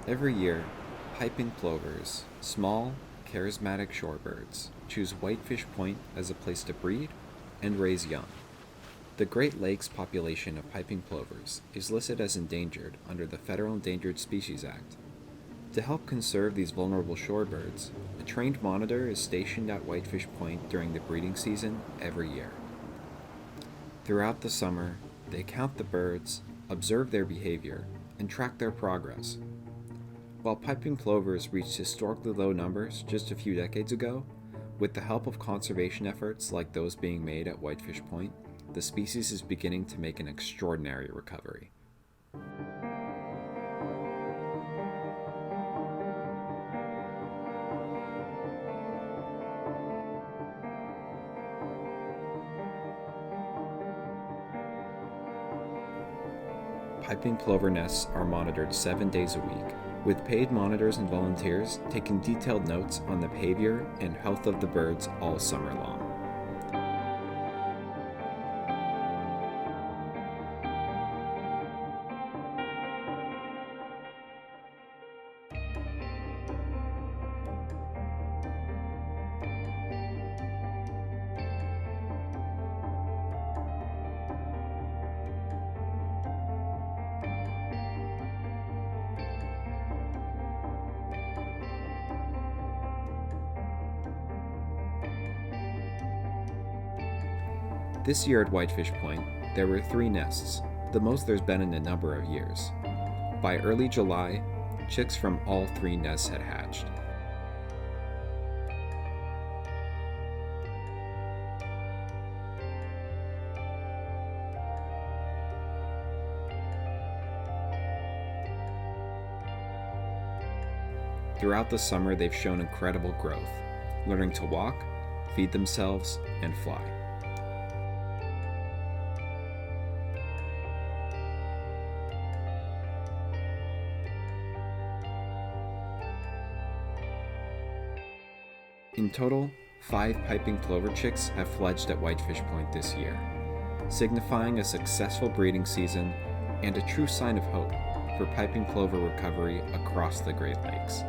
Every year, piping plovers, small, charismatic shorebirds, choose Whitefish Point as a place to breed and raise young. The Great Lakes population of piping plovers is listed as endangered under the Federal Endangered Species Act. To help conserve these vulnerable shorebirds, a trained monitor is stationed at Whitefish Point during the breeding season every year. Throughout the summer, they count the birds, observe their behavior, and track their progress. While piping plovers reached historically low numbers just a few decades ago, with the help of conservation efforts like those being made at Whitefish Point, the species is beginning to make an extraordinary recovery. Piping plover nests are monitored 7 days a week, with paid monitors and volunteers taking detailed notes on the behavior and health of the birds all summer long. This year at Whitefish Point, there were 3 nests, the most there's been in a number of years. By early July, chicks from all 3 nests had hatched. Throughout the summer, they've shown incredible growth, learning to walk, feed themselves, and fly. In total, 5 piping plover chicks have fledged at Whitefish Point this year, signifying a successful breeding season and a true sign of hope for piping plover recovery across the Great Lakes.